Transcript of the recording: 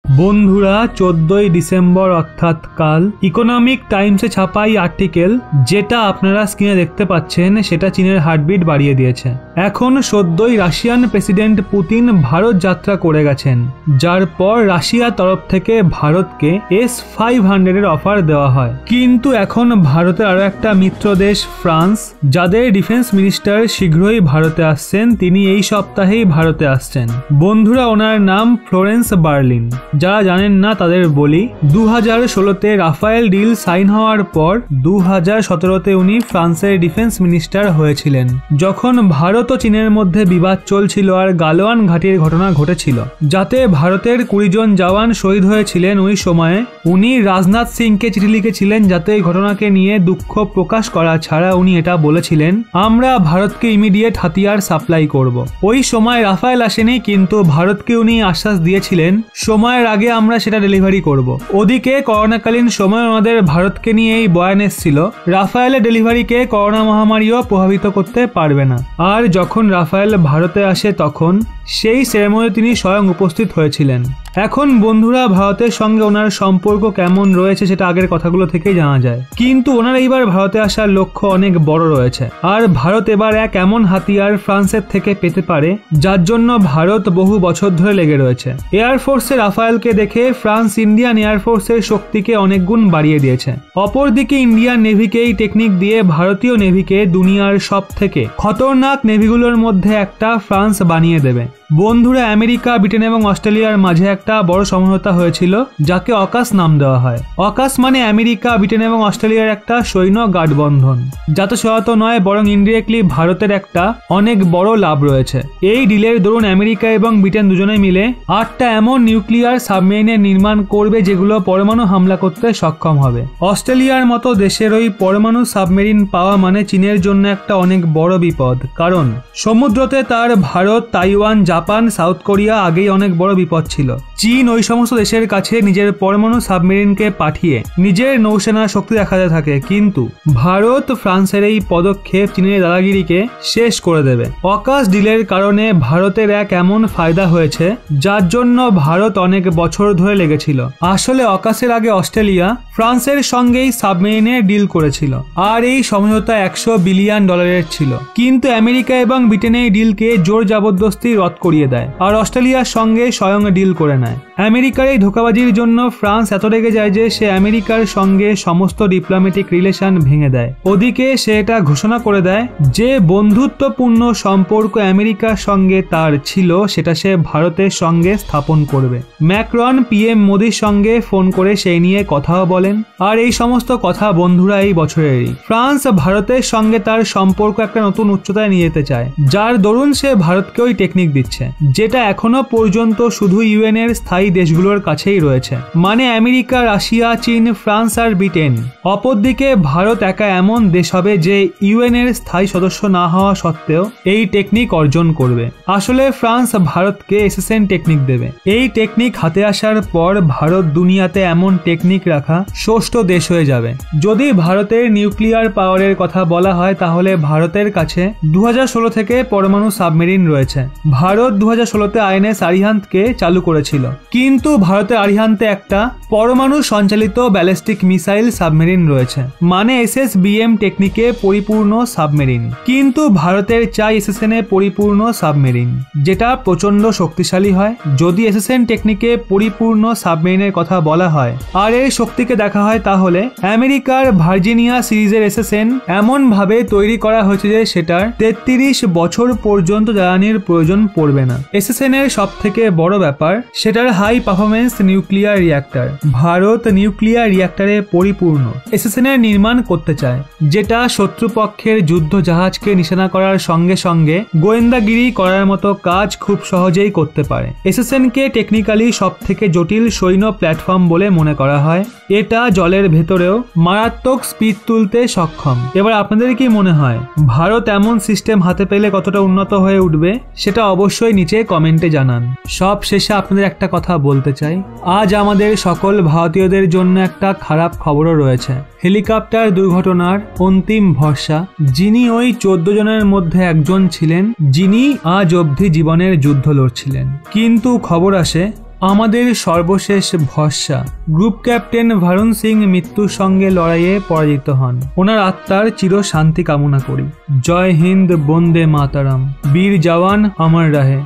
বন্ধুরা 14ই ডিসেম্বর অর্থাৎ কাল ইকোনমিক টাইমসে ছাপা এই আর্টিকেল যেটা আপনারা স্ক্রিনে দেখতে পাচ্ছেন সেটা চীনের হার্টবিট বাড়িয়ে দিয়েছে। এখন সদ্যই রাশিয়ান প্রেসিডেন্ট পুতিন ভারত যাত্রা করে গেছেন, যার পর রাশিয়ার তরফ থেকে ভারতকে S-500 এর অফার দেওয়া হয়। কিন্তু এখন ভারতের আরো একটা মিত্র দেশ ফ্রান্স, যাদের ডিফেন্স মিনিস্টার শীঘ্রই ভারতে আসছেন, তিনি এই সপ্তাহেই ভারতে আসছেন। বন্ধুরা, ওনার নাম ফ্লোরেন্স বার্লিন। যারা জানেন না তাদের বলি, 2016তে রাফায়েল ডিল সাইন হওয়ার পর 2017তে উনি ফ্রান্সের ডিফেন্স মিনিস্টার হয়েছিলেন, যখন ভারত ও চীনের মধ্যে বিবাদ চলছিল আর গালওয়ান ঘাটির ঘটনা ঘটেছিল, যাতে ভারতের 20 জন জওয়ান শহীদ হয়েছিলেন। ওই সময়ে উনি রাজনাথ সিংকে চিঠি লিখেছিলেন, যাতে এই ঘটনাকে নিয়ে দুঃখ প্রকাশ করা ছাড়া উনি এটা বলেছিলেন, আমরা ভারতকে ইমিডিয়েট হাতিয়ার সাপ্লাই করব। ওই সময় রাফায়েল আসেনি, কিন্তু ভারতকে উনি আশ্বাস দিয়েছিলেন সময়ের আগে আমরা সেটা ডেলিভারি করব। ওদিকে করোনাকালীন সময় ওনাদের ভারতকে নিয়ে এই বয়ান এসেছিল, রাফায়েলের ডেলিভারিকে করোনা মহামারীও প্রভাবিত করতে পারবে না। আর যখন রাফায়েল ভারতে আসে তখন সেই সেরেমনি তিনি স্বয়ং উপস্থিত হয়েছিলেন। এখন বন্ধুরা, ভারতের সঙ্গে ওনার সম্পর্ক কেমন রয়েছে সেটা আগের কথাগুলো থেকেই জানা যায়, কিন্তু ওনার এইবার ভারতে আসার লক্ষ্য অনেক বড় রয়েছে। আর ভারত এবার এক এমন হাতিয়ার ফ্রান্সের থেকে পেতে পারে যার জন্য ভারত বহু বছর ধরে লেগে রয়েছে। এয়ারফোর্সে রাফায়েলকে দেখে ফ্রান্স ইন্ডিয়ান এয়ারফোর্সের শক্তিকে অনেক গুণ বাড়িয়ে দিয়েছে। অপরদিকে ইন্ডিয়ান নেভিকে এই টেকনিক দিয়ে ভারতীয় নেভিকে দুনিয়ার সব থেকে খতরনাক নেভিগুলোর মধ্যে একটা ফ্রান্স বানিয়ে দেবে। বন্ধুরা, আমেরিকা, ব্রিটেন এবং অস্ট্রেলিয়ার মাঝে একটা বড় সমঝোতা হয়েছিল, যাকে অকাস নাম দেওয়া হয়। অকাস মানে আমেরিকা, ব্রিটেন এবং অস্ট্রেলিয়ার একটা সৈন্য গাঠবন্ধন, যাতে সহায়তা নয় বরং ইনডিরেক্টলি ভারতের একটা অনেক বড় লাভ রয়েছে। এই ডিলের দরুন আমেরিকা এবং ব্রিটেন দুজনে মিলে 8টা এমন নিউক্লিয়ার সাবমেরিনের নির্মাণ করবে যেগুলো পরমাণু হামলা করতে সক্ষম হবে। অস্ট্রেলিয়ার মতো দেশের ওই পরমাণু সাবমেরিন পাওয়া মানে চীনের জন্য একটা অনেক বড় বিপদ, কারণ সমুদ্রতে তার Bharat, Taiwan, Japan, south Korea আগেই অনেক বড় বিপদ ছিল। চীন ওই সমস্ত দেশের কাছে নিজের পরমাণু সাবমেরিনকে পাঠিয়ে নিজের নৌসেনার শক্তি দেখাতে থাকে, কিন্তু ভারত ফ্রান্সের এই পদক্ষেপ চীনের দাদাগিরিকে শেষ করে দেবে। অকাস ডিলের কারণে ভারতের এক এমন ফায়দা হয়েছে যার জন্য ভারত অনেক বছর ধরে লেগেছিল। আসলে অকাসের আগে অস্ট্রেলিয়া ফ্রান্সের সঙ্গেই সাবমেরিনের ডিল করেছিল, আর এই সমঝোতা $100 বিলিয়ন ছিল। কিন্তু আমেরিকা এবং ব্রিটেন এই ডিলকে জোর জবরদস্তি রদ করিয়ে দেয় আর অস্ট্রেলিয়ার সঙ্গে স্বয়ং ডিল করে নেয়। আমেরিকার এই ধোঁকাবাজির জন্য ফ্রান্স এত রেগে যায় যে সে আমেরিকার সঙ্গে সমস্ত ডিপ্লোম্যাটিক রিলেশন ভেঙে দেয়। ওদিকে সে এটা ঘোষণা করে দেয় যে বন্ধুত্বপূর্ণ সম্পর্ক আমেরিকার সঙ্গে তার ছিল সেটা সে ভারতের সঙ্গে স্থাপন করবে। ম্যাক্রন পিএম মোদির সঙ্গে ফোন করে সেই নিয়ে কথাও বলেন। আর এই সমস্ত কথা বন্ধুরা এই বছরেরই। ফ্রান্স ভারতের সঙ্গে তার সম্পর্ক একটা নতুন উচ্চতায় নিয়ে যেতে চায়, যার দরুন সে ভারতকে ওই টেকনিক দিচ্ছে, যেটা এখনো পর্যন্ত শুধু ইউএন এর স্থায়ী দেশগুলোর কাছেই রয়েছে, মানে আমেরিকা, রাশিয়া, চীন, ফ্রান্স আর ব্রিটেন। অপরদিকে ভারত একা এমন দেশ হবে যে ইউএন এর স্থায়ী সদস্য না হওয়া সত্ত্বেও এই টেকনিক অর্জন করবে। আসলে ফ্রান্স ভারতকে এসএসএন টেকনিক দেবে। এই টেকনিক হাতে আসার পর ভারত দুনিয়াতে এমন টেকনিক রাখা ষষ্ঠ দেশ হয়ে যাবে। যদি ভারতের নিউক্লিয়ার পাওয়ারের কথা বলা হয়, তাহলে ভারতের কাছে 2016 থেকে পরমাণু সাবমেরিন রয়েছে। ভারত 2016তে আইএনএস আরিহান্তকে চালু করেছিল, কিন্তু ভারতের আরিহান্তে একটা পরমাণু সঞ্চালিত ব্যালিস্টিক মিসাইল সাবমেরিন রয়েছে, মানে SSBM টেকনিকে পরিপূর্ণ সাবমেরিন। কিন্তু ভারতের চাই এসএসএন এ পরিপূর্ণ সাবমেরিন, যেটা প্রচন্ড শক্তিশালী হয়। যদি এসএসএন টেকনিকে পরিপূর্ণ সাবমেরিনের কথা বলা হয় আর এর শক্তিকে দেখা হয়, তাহলে আমেরিকার ভার্জিনিয়া সিরিজের এসএসএন এমন ভাবে তৈরি করা হয়েছে যে সেটার 33 বছর পর্যন্ত জ্বালানির প্রয়োজন পড়বে না। এসএসএন এর সব থেকে বড় ব্যাপার সেটার high performance nuclear reactor. Bharat nuclear রিঅ্যাক্টরে পরিপূর্ণ এসএসএন এর নির্মাণ করতে চায়, যেটা শত্রুপক্ষের যুদ্ধ জাহাজকে নিশানা করার সঙ্গে সঙ্গে গোয়েন্দাগিরি করার মতো কাজ খুব সহজেই করতে পারে। এসএসএন কে টেকনিক্যালি সব থেকে জটিল সৈন্য প্ল্যাটফর্ম বলে মনে করা হয়। এটা জলের ভেতরেও মারাত্মক স্পিড তুলতে সক্ষম। এবার আপনাদের কি মনে হয় ভারত এমন সিস্টেম হাতে পেলে কতটা উন্নত হয়ে উঠবে? সেটা অবশ্যই নিচে কমেন্টে জানান। সব শেষে আপনাদের একটা কথা বলতে চাই, আজ আমাদের সকল ভারতীয়দের জন্য একটা খারাপ খবরও রয়েছে। হেলিকপ্টার দুর্ঘটনার অন্তিম ভরসা যিনি ওই 14 জনের মধ্যে একজন ছিলেন, যিনি আজ অবধি জীবনের যুদ্ধ লড়ছিলেন। কিন্তু খবর আসে আমাদের সর্বশেষ ভরসা। গ্রুপ ক্যাপ্টেন ভারুণ সিং মৃত্যুর সঙ্গে লড়াইয়ে পরাজিত হন। ওনার আত্মার চির শান্তি কামনা করি। জয় হিন্দ, বন্দে মাতারাম, বীর জওয়ান অমর রহে।